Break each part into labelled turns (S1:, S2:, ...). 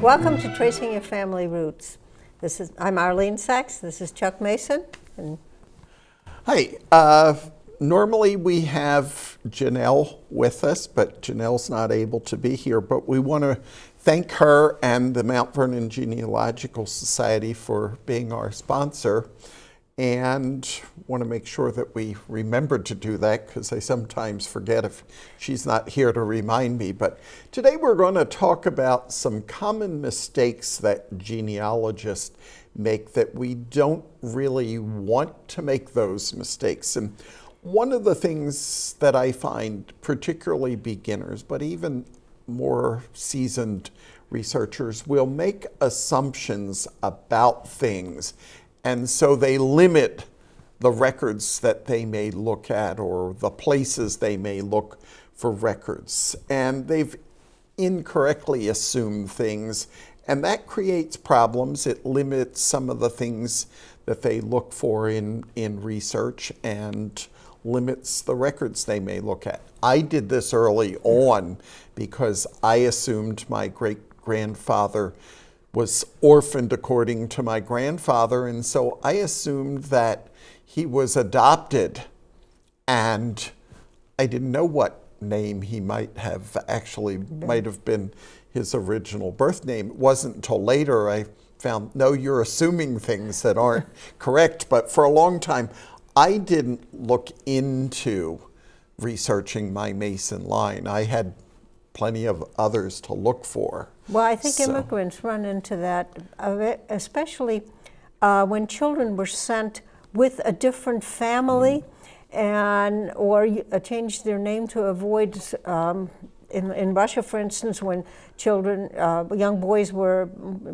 S1: Welcome to Tracing Your Family Roots. I'm Arlene Sachs. This is Chuck Mason.
S2: Hi. Normally we have Janelle with us, but Janelle's not able to be here. But we want to thank her and the Mount Vernon Genealogical Society for being our sponsor, and want to make sure that we remember to do that because I sometimes forget if she's not here to remind me. But today we're going to talk about some common mistakes that genealogists make that we don't really want to make those mistakes. And one of the things that I find particularly beginners, but even more seasoned researchers, will make assumptions about things. And so they limit the records that they may look at or the places they may look for records. And they've incorrectly assumed things, and that creates problems. It limits some of the things that they look for in research and limits the records they may look at. I did this early on because I assumed my great-grandfather was orphaned according to my grandfather, and so I assumed that he was adopted, and I didn't know what name he might have been his original birth name. It wasn't until later I found, no, you're assuming things that aren't correct. But for a long time, I didn't look into researching my Mason line. I had plenty of others to look for.
S1: Well, I think immigrants run into that, especially when children were sent with a different family, or changed their name to avoid. In Russia, for instance, when children, young boys were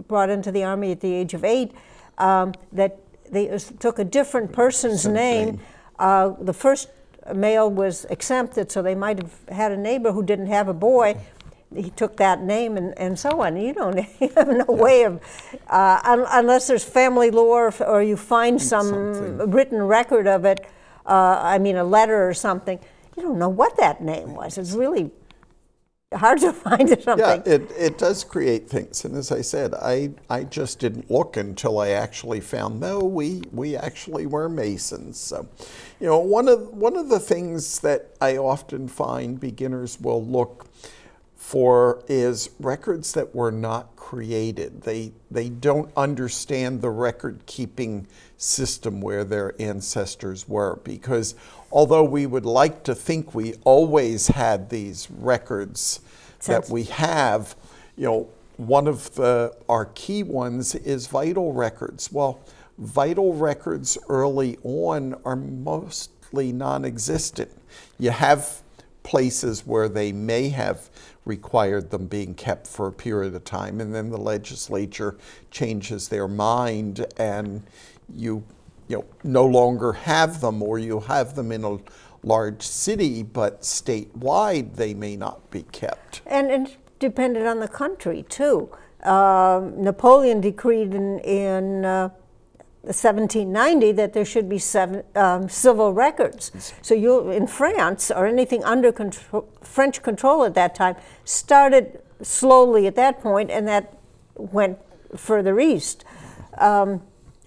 S1: brought into the army at the age of 8, that they took a different person's name. The first male was exempted, so they might have had a neighbor who didn't have a boy. He took that name and so on. You have no way of, unless there's family lore or you find some written record of it, a letter or something, you don't know what that name was. It's really hard to find something.
S2: Yeah, it does create things. And as I said, I just didn't look until I actually found, no, we actually were Masons. So, one of the things that I often find beginners will look for is records that were not created. They don't understand the record-keeping system where their ancestors were, because although we would like to think we always had these records that we have, one of our key ones is vital records. Well, vital records early on are mostly non-existent. You have places where they may have required them being kept for a period of time, and then the legislature changes their mind and you no longer have them, or you have them in a large city, but statewide they may not be kept.
S1: And depended on the country too. Napoleon decreed in 1790 that there should be civil records. So in France, or anything under French control at that time, started slowly at that point, and that went further east,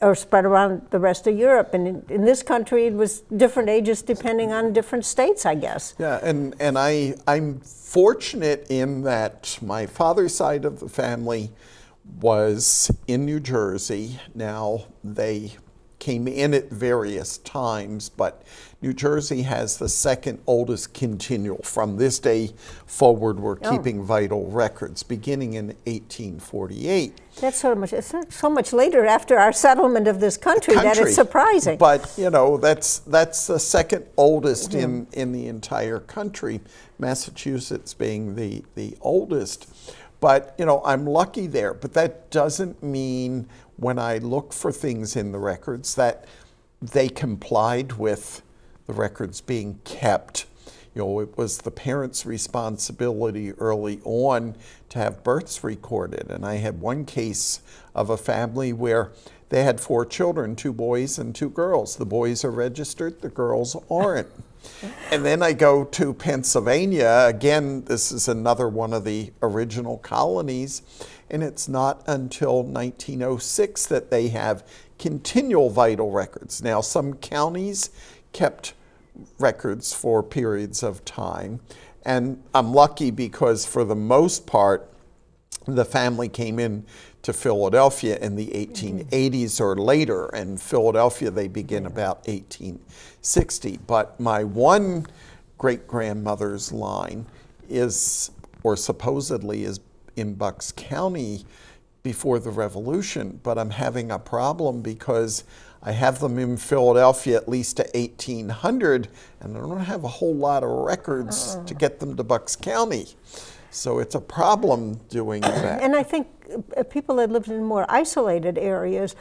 S1: or spread around the rest of Europe. And in this country, it was different ages depending on different states, I guess.
S2: Yeah, and I'm fortunate in that my father's side of the family was in New Jersey. Now, they came in at various times, but New Jersey has the second oldest continual. From this day forward, we're keeping vital records, beginning in 1848.
S1: That's so much later after our settlement of this country that it's surprising.
S2: But, that's the second oldest in the entire country, Massachusetts being the oldest. But, I'm lucky there. But that doesn't mean when I look for things in the records that they complied with the records being kept. It was the parents' responsibility early on to have births recorded. And I had one case of a family where they had 4 children, 2 boys and 2 girls. The boys are registered, the girls aren't. And then I go to Pennsylvania. Again, this is another one of the original colonies, and it's not until 1906 that they have continual vital records. Now, some counties kept records for periods of time, and I'm lucky because for the most part, the family came in to Philadelphia in the 1880s or later. And Philadelphia, they begin about 1860. But my one great-grandmother's line is, or supposedly is, in Bucks County before the Revolution. But I'm having a problem because I have them in Philadelphia at least to 1800, and I don't have a whole lot of records to get them to Bucks County. So it's a problem doing that.
S1: And I think people that lived in more isolated areas,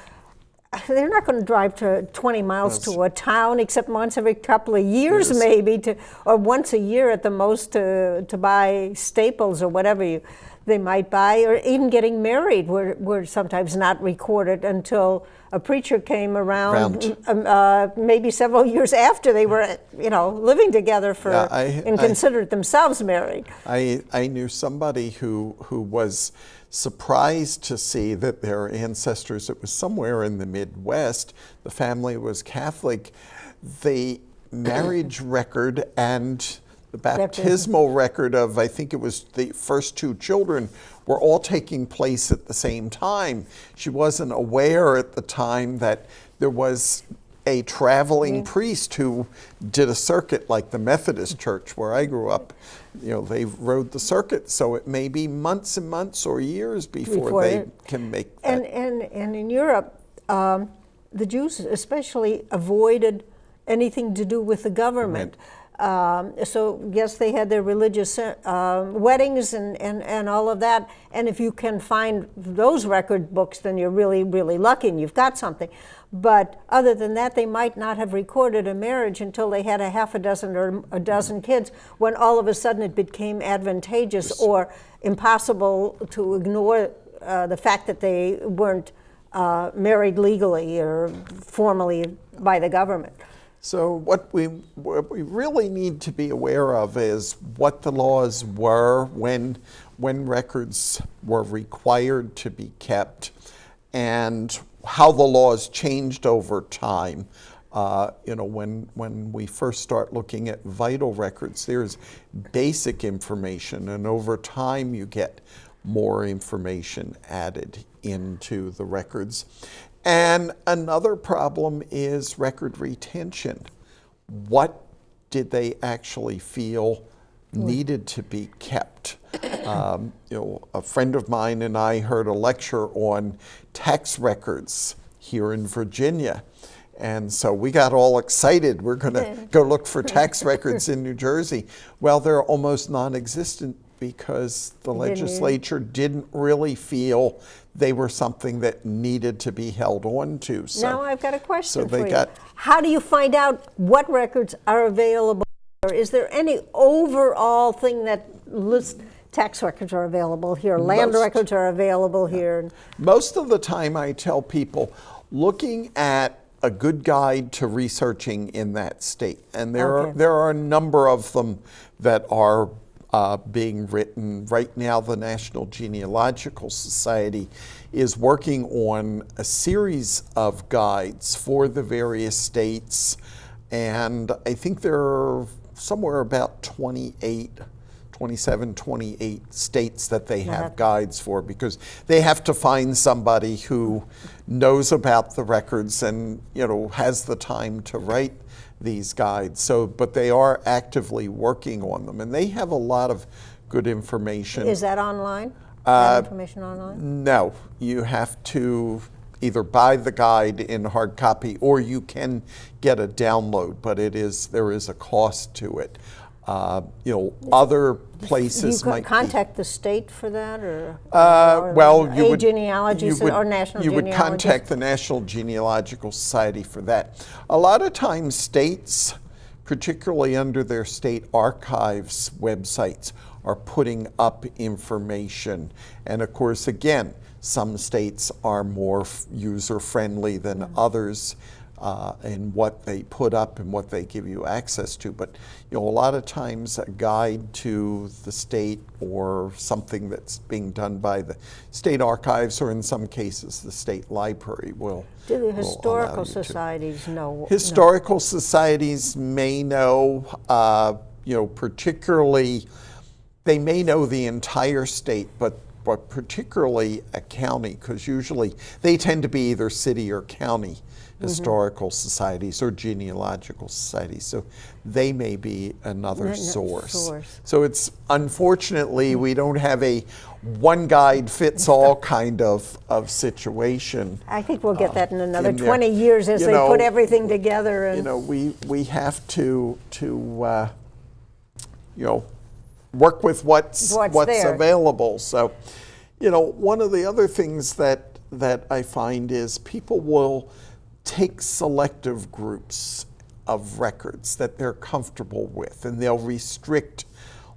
S1: they're not going to drive to 20 miles to a town except once every couple of years maybe, or once a year at the most to buy staples or whatever they might buy, or even getting married were sometimes not recorded until a preacher came around maybe several years after they were, living together and considered themselves married.
S2: I knew somebody who was surprised to see that their ancestors, it was somewhere in the Midwest, the family was Catholic, the marriage record and the baptismal record of, I think it was the first two children, were all taking place at the same time. She wasn't aware at the time that there was a traveling priest who did a circuit like the Methodist Church where I grew up. They rode the circuit, so it may be months and months or years before they can make that.
S1: And in Europe, the Jews especially avoided anything to do with the government. So yes, they had their religious weddings and all of that. And if you can find those record books, then you're really, really lucky and you've got something. But other than that, they might not have recorded a marriage until they had a half a dozen or a dozen kids, when all of a sudden it became advantageous or impossible to ignore the fact that they weren't married legally or formally by the government.
S2: So what we really need to be aware of is what the laws were when records were required to be kept, and how the laws changed over time. When we first start looking at vital records, there's basic information, and over time you get more information added into the records. And another problem is record retention. What did they actually feel needed to be kept? A friend of mine and I heard a lecture on tax records here in Virginia. And so we got all excited. We're going to go look for tax records in New Jersey. Well, they're almost non-existent because the legislature didn't really feel they were something that needed to be held on to. So,
S1: now I've got a question for you.
S2: got,
S1: how do you find out what records are available? Or is there any overall thing that lists tax records are available here, land records are available here?
S2: Most of the time I tell people, looking at a good guide to researching in that state. And there are a number of them that are being written. Right now, the National Genealogical Society is working on a series of guides for the various states. And I think there are somewhere about 27, 28 states that they have guides for, because they have to find somebody who knows about the records and has the time to write these guides. So, but they are actively working on them, and they have a lot of good information.
S1: Is that online? That information online?
S2: No, you have to either buy the guide in hard copy or you can get a download, but there is a cost to it. Other places
S1: you
S2: might
S1: contact the state for that, or
S2: you would
S1: genealogist or national
S2: you would
S1: genealogist?
S2: contact the National Genealogical Society for that. A lot of times, states, particularly under their state archives websites, are putting up information, and of course, again, some states are more user-friendly than others. and what they put up and what they give you access to. But a lot of times a guide to the state or something that's being done by the state archives, or in some cases the state library, will.
S1: Do the historical societies know?
S2: Historical societies may know, particularly, they may know the entire state, but particularly a county, because usually they tend to be either city or county historical societies or genealogical societies. So they may be another source. So it's, unfortunately, we don't have a one guide fits all kind of situation.
S1: I think we'll get that in another 20 years as they put everything together. And
S2: we have to work with what's available. So, one of the other things that I find is people will take selective groups of records that they're comfortable with, and they'll restrict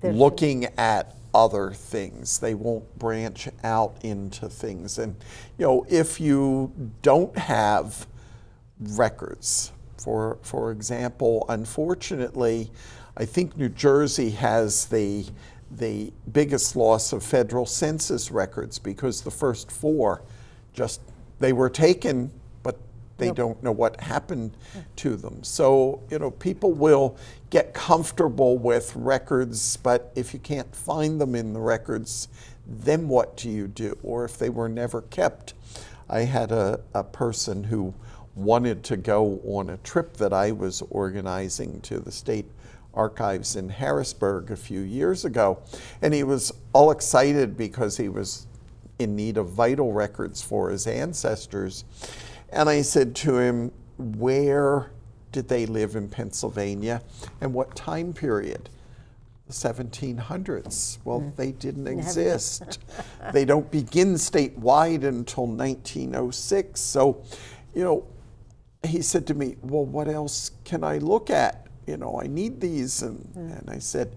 S2: looking at other things. They won't branch out into things. And, if you don't have records, for example, unfortunately, I think New Jersey has the biggest loss of federal census records, because the first 4 they were taken, but they don't know what happened to them. So, people will get comfortable with records, but if you can't find them in the records, then what do you do? Or if they were never kept. I had a person who wanted to go on a trip that I was organizing to the state archives in Harrisburg a few years ago, and he was all excited because he was in need of vital records for his ancestors. And I said to him, where did they live in Pennsylvania and what time period? The 1700s. Well, they didn't exist. They don't begin statewide until 1906. So, he said to me, well, what else can I look at? I need these. And I said,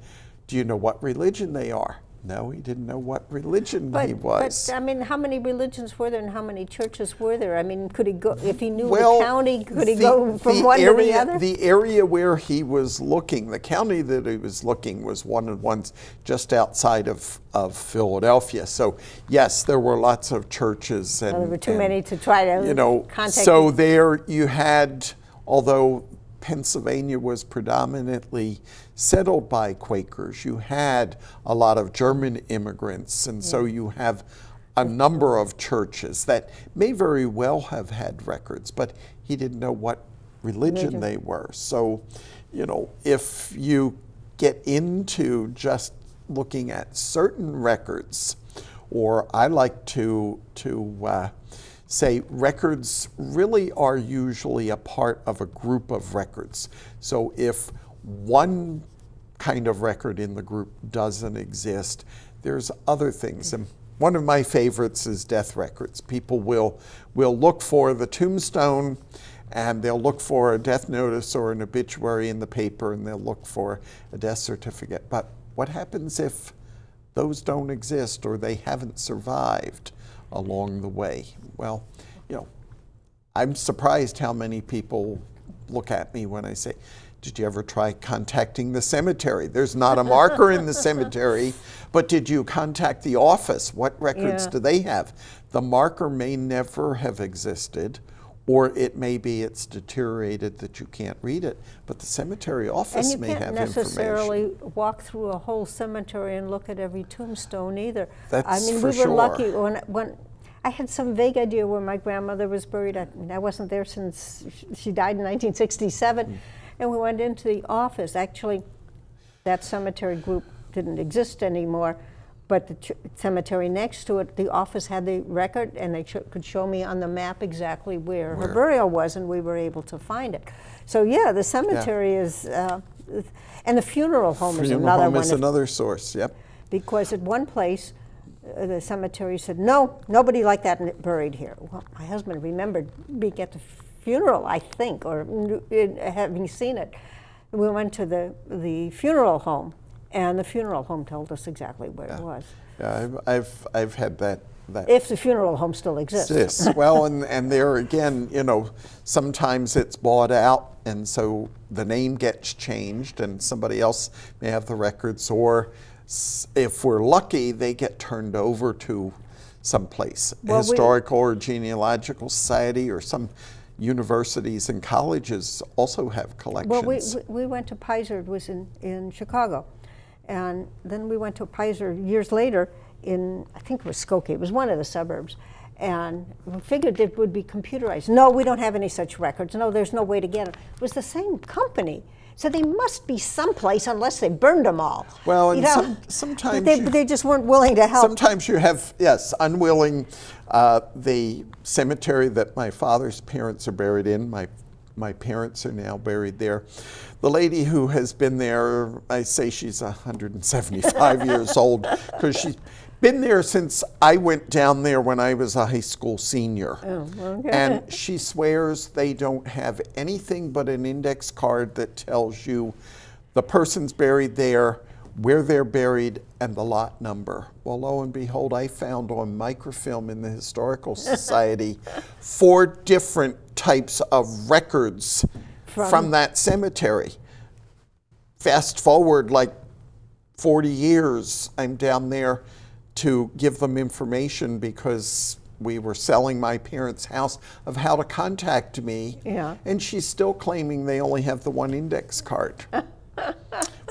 S2: do you know what religion they are? No, he didn't know what religion he was.
S1: But, how many religions were there and how many churches were there? Could he go, if he knew the county, could he go from one to the other?
S2: The area where he was looking, the county that he was looking, was one of the ones just outside of Philadelphia. So, yes, there were lots of churches. And
S1: there were too many to try to contact.
S2: So there you had, although Pennsylvania was predominantly settled by Quakers, you had a lot of German immigrants, and so you have a number of churches that may very well have had records, but he didn't know what religion they were. So, if you get into just looking at certain records, or I like to say records really are usually a part of a group of records. So if one kind of record in the group doesn't exist, there's other things. And one of my favorites is death records. People will look for the tombstone, and they'll look for a death notice or an obituary in the paper, and they'll look for a death certificate. But what happens if those don't exist or they haven't survived along the way? Well, I'm surprised how many people look at me when I say, did you ever try contacting the cemetery? There's not a marker in the cemetery, but did you contact the office? What records do they have? The marker may never have existed, or it may be it's deteriorated that you can't read it, but the cemetery office may have information.
S1: And you can't necessarily walk through a whole cemetery and look at every tombstone either.
S2: That's
S1: we were lucky when I had some vague idea where my grandmother was buried. I wasn't there since she died in 1967, and we went into the office. Actually, that cemetery group didn't exist anymore, but the cemetery next to it, the office had the record, and they could show me on the map exactly where her burial was, and we were able to find it. So yeah, the cemetery is, and the funeral home is another one.
S2: Funeral home is another source, yep.
S1: Because at one place, the cemetery said, no, nobody like that buried here. Well, my husband remembered being at the funeral, I think, or having seen it. We went to the funeral home, and the funeral home told us exactly where it was.
S2: Yeah, I've had that
S1: If the funeral home still exists.
S2: Well, and there again, sometimes it's bought out, and so the name gets changed, and somebody else may have the records, or if we're lucky, they get turned over to someplace, historical or genealogical society, or some universities and colleges also have collections.
S1: Well, we went to Pizer, it was in Chicago, and then we went to Pizer years later in, I think it was Skokie, it was one of the suburbs, and we figured it would be computerized. No, we don't have any such records. No, there's no way to get them. It was the same company. So they must be someplace unless they burned them all.
S2: Well, and sometimes
S1: they just weren't willing to help.
S2: Sometimes you have, yes, unwilling. The cemetery that my father's parents are buried in, my parents are now buried there. The lady who has been there, I say she's 175 years old, because she's been there since I went down there when I was a high school senior.
S1: Oh, okay.
S2: And she swears they don't have anything but an index card that tells you the person's buried there, where they're buried, and the lot number. Well, lo and behold, I found on microfilm in the Historical Society 4 different types of records from that cemetery. Fast forward like 40 years, I'm down there to give them information because we were selling my parents' house of how to contact me.
S1: Yeah.
S2: And she's still claiming they only have the one index card.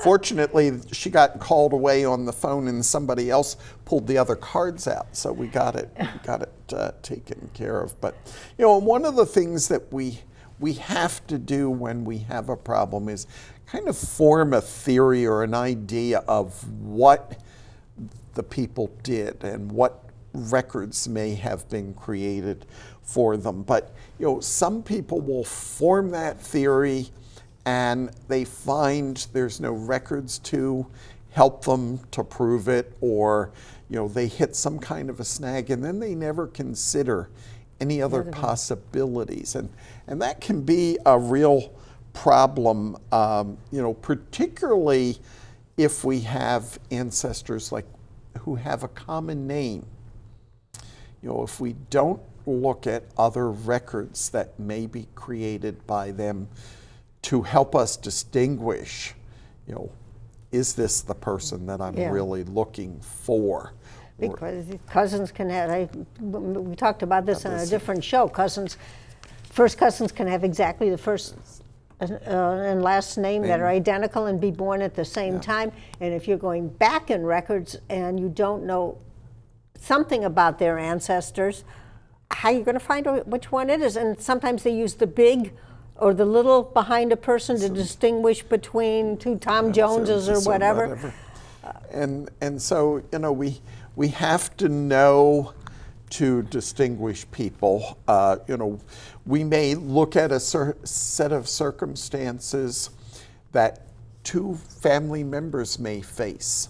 S2: Fortunately, she got called away on the phone and somebody else pulled the other cards out. So we got it taken care of. But, one of the things that we have to do when we have a problem is kind of form a theory or an idea of what the people did and what records may have been created for them. But some people will form that theory and they find there's no records to help them to prove it, or they hit some kind of a snag, and then they never consider any other possibilities, and that can be a real problem, particularly if we have ancestors who have a common name. If we don't look at other records that may be created by them to help us distinguish, is this the person that I'm really looking for?
S1: Because cousins can have, we talked about this on a different show, first cousins can have exactly the first and last name that are identical and be born at the same time. And if you're going back in records and you don't know something about their ancestors, how are you going to find out which one it is? And sometimes they use the big or the little behind a person to distinguish between two Tom Joneses or whatever.
S2: And so, we have to know to distinguish people. We may look at a set of circumstances that 2 family members may face.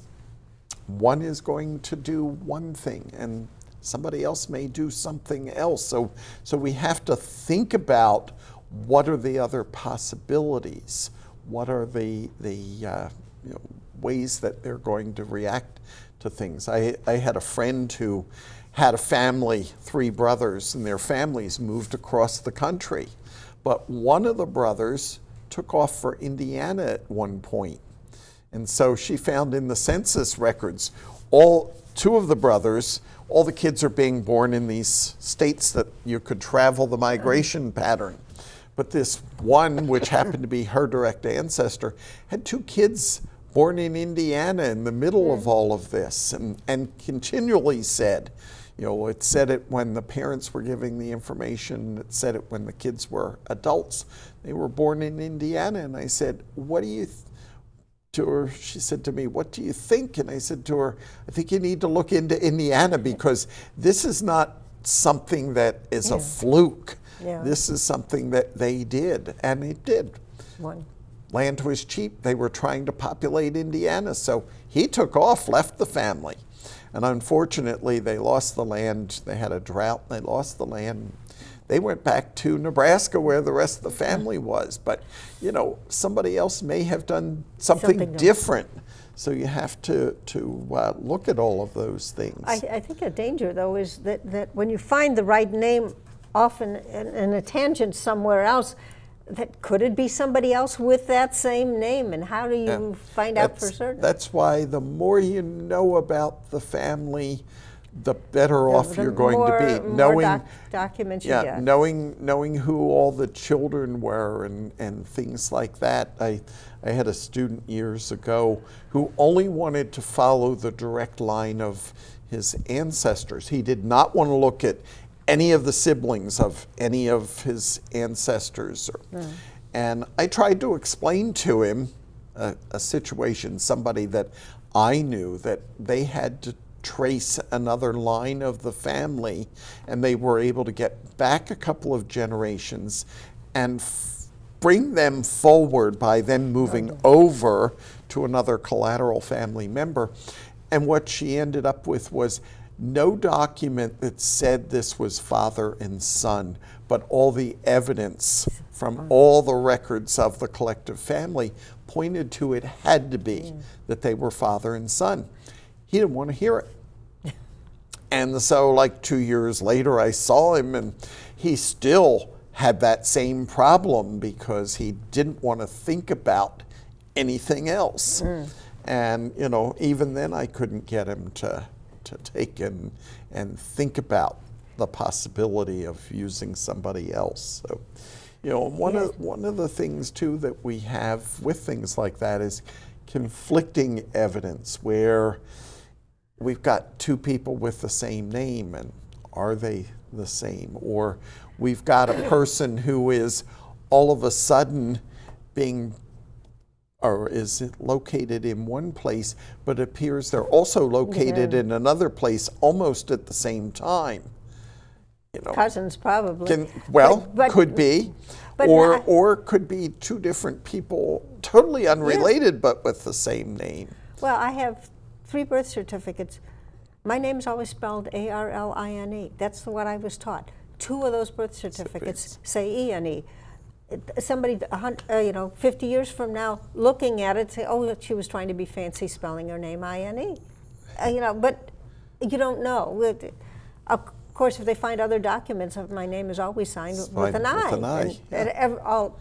S2: One is going to do one thing and somebody else may do something else. So we have to think about what are the other possibilities? What are the ways that they're going to react to things? I had a friend who had a family, 3 brothers, and their families moved across the country. But one of the brothers took off for Indiana at one point. And so she found in the census records, 2 of the brothers, all the kids are being born in these states that you could travel the migration pattern. But this one, which happened to be her direct ancestor, had 2 kids born in Indiana in the middle of all of this, and continually said, it said it when the parents were giving the information, it said it when the kids were adults. They were born in Indiana, and I said, what do you to her? She said to me, what do you think? And I said to her, I think you need to look into Indiana, because this is not something that is a fluke. This is something that they did, and it did. Land was cheap. They were trying to populate Indiana, so he took off, left the family. And unfortunately, they lost the land. They had a drought, they lost the land. They went back to Nebraska where the rest of the family was. But, somebody else may have done something different So you have to look at all of those things.
S1: I think a danger, though, is that when you find the right name, often in a tangent somewhere else, that could it be somebody else with that same name, and how do you find out for certain?
S2: That's why the more you know about the family, the better off you're going to be.
S1: Knowing documents you get.
S2: Knowing who all the children were and things like that. I had a student years ago who only wanted to follow the direct line of his ancestors. He did not want to look at any of the siblings of any of his ancestors. And I tried to explain to him a situation, somebody that I knew, that they had to trace another line of the family, and they were able to get back a couple of generations and bring them forward by then moving over to another collateral family member. And what she ended up with was no document that said this was father and son, but all the evidence from all the records of the collective family pointed to it had to be that they were father and son. He didn't want to hear it. And so like 2 years later, I saw him, and he still had that same problem because he didn't want to think about anything else. And, you know, even then I couldn't get him to take and think about the possibility of using somebody else. So, you know, one of the things too that we have with things like that is conflicting evidence, where we've got two people with the same name, and are they the same? Or we've got a person who is all of a sudden being, or is located in one place, but it appears they're also located in another place almost at the same time. You know,
S1: cousins, probably.
S2: Could be.
S1: But
S2: or could be two different people, totally unrelated, but with the same name.
S1: Well, I have 3 birth certificates. My name's always spelled Arline. That's what I was taught. 2 of those birth certificates say E-N-E. Somebody, 50 years from now, looking at it, say, "Oh, she was trying to be fancy, spelling her name I-N-E." But you don't know. Of course, if they find other documents, my name is always signed with an I.
S2: With an I.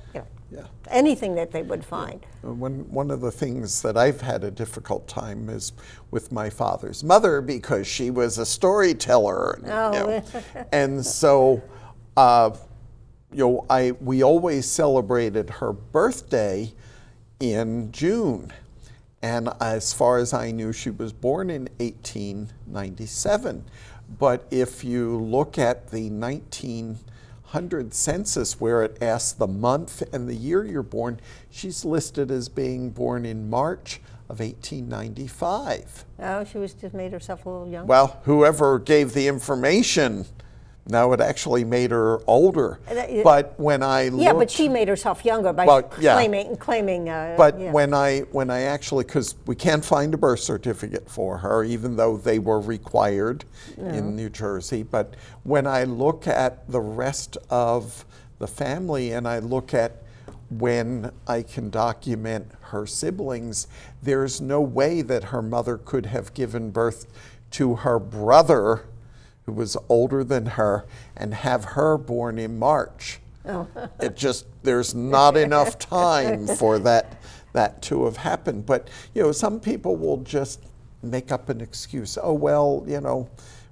S1: Anything that they would find.
S2: One of the things that I've had a difficult time is with my father's mother, because she was a storyteller. And so, we always celebrated her birthday in June. And as far as I knew, she was born in 1897. But if you look at the 1900 census, where it asks the month and the year you're born, she's listed as being born in March of 1895.
S1: Oh, she was just made herself a little younger?
S2: Well, whoever gave the information, now it actually made her older. But when I looked,
S1: yeah, but she made herself younger by claiming.
S2: When I actually, because we can't find a birth certificate for her, even though they were required in New Jersey. But when I look at the rest of the family, and I look at when I can document her siblings, there's no way that her mother could have given birth to her brother, who was older than her, and have her born in March. It just, there's not enough time for that to have happened. But, some people will just make up an excuse. Oh, well,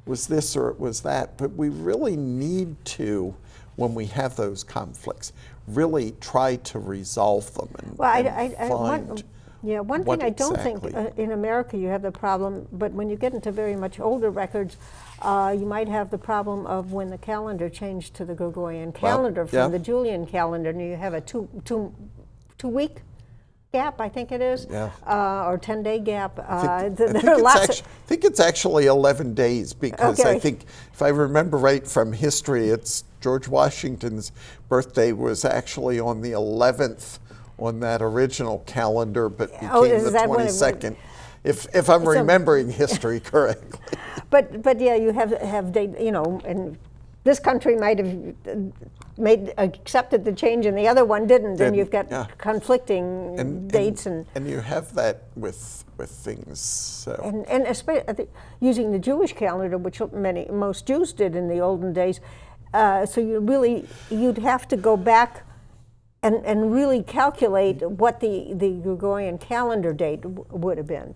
S2: was this or it was that. But we really need to, when we have those conflicts, really try to resolve them and find
S1: one thing I don't think in America you have the problem, but when you get into very much older records, you might have the problem of when the calendar changed to the Gregorian calendar from the Julian calendar, and you have a two-week gap, I think it is, or 10-day gap.
S2: I think it's actually 11 days, because I think, if I remember right from history, it's George Washington's birthday was actually on the 11th on that original calendar, but became the 22nd. If I'm remembering history correctly.
S1: But yeah, you have date, and this country might have accepted the change and the other one didn't, and you've got conflicting dates
S2: and you have that with things. So
S1: and especially using the Jewish calendar, which most Jews did in the olden days. So you'd have to go back and really calculate what the Gregorian calendar date would have been.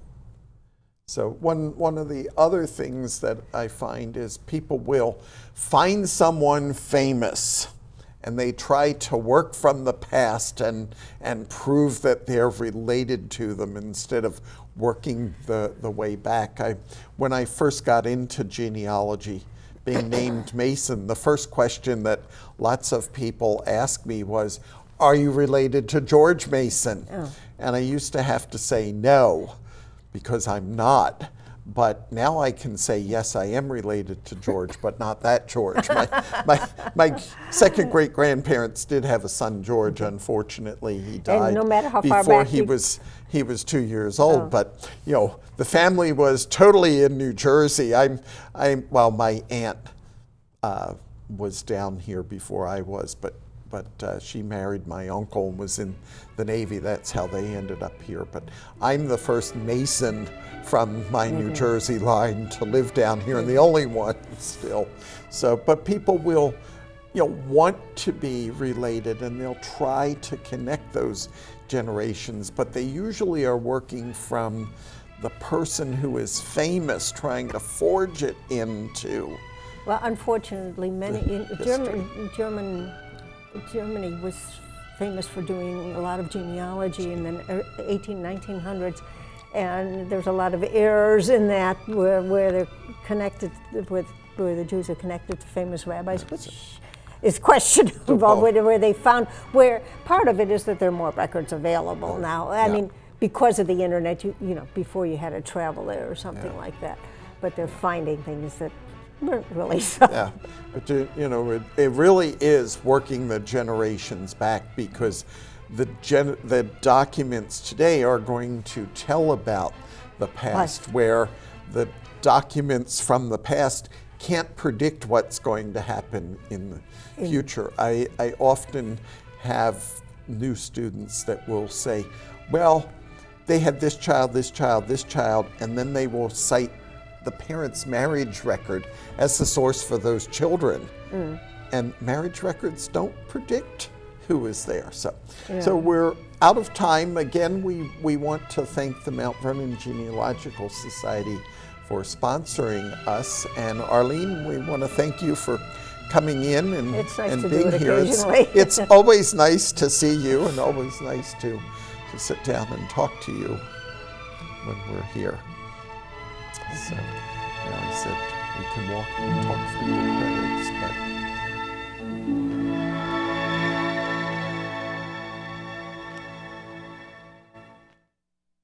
S2: So one of the other things that I find is people will find someone famous and they try to work from the past and prove that they're related to them instead of working the way back. When I first got into genealogy, being named Mason, the first question that lots of people asked me was, "Are you related to George Mason?" Oh. And I used to have to say no, because I'm not. But now I can say, yes, I am related to George, but not that George. My second great-grandparents did have a son, George. Unfortunately, he died
S1: and no matter how far
S2: before
S1: back
S2: he was 2 years old. Oh. But the family was totally in New Jersey. My aunt was down here before I was, but she married my uncle and was in the Navy. That's how they ended up here. But I'm the first Mason from my New Jersey line to live down here, and the only one still. So, but people will, want to be related, and they'll try to connect those generations, but they usually are working from the person who is famous, trying to forge it into.
S1: Well, unfortunately, Germany was famous for doing a lot of genealogy in the 1900s, and there's a lot of errors in that where they're connected where the Jews are connected to famous rabbis, which is questionable. Where part of it is that there are more records available now. I mean, because of the internet, before you had to travel there or something like that, but they're finding things that weren't really so.
S2: Yeah, but it really is working the generations back, because the documents today are going to tell about the past, where the documents from the past can't predict what's going to happen in the future. I often have new students that will say, well, they had this child, this child, this child, and then they will cite the parents' marriage record as the source for those children. And marriage records don't predict who is there. So we're out of time. Again, we want to thank the Mount Vernon Genealogical Society for sponsoring us. And Arlene, we want to thank you for coming in and being here. It's always nice to see you, and always nice to sit down and talk to you when we're here. So, I said we can walk and talk through the credits, but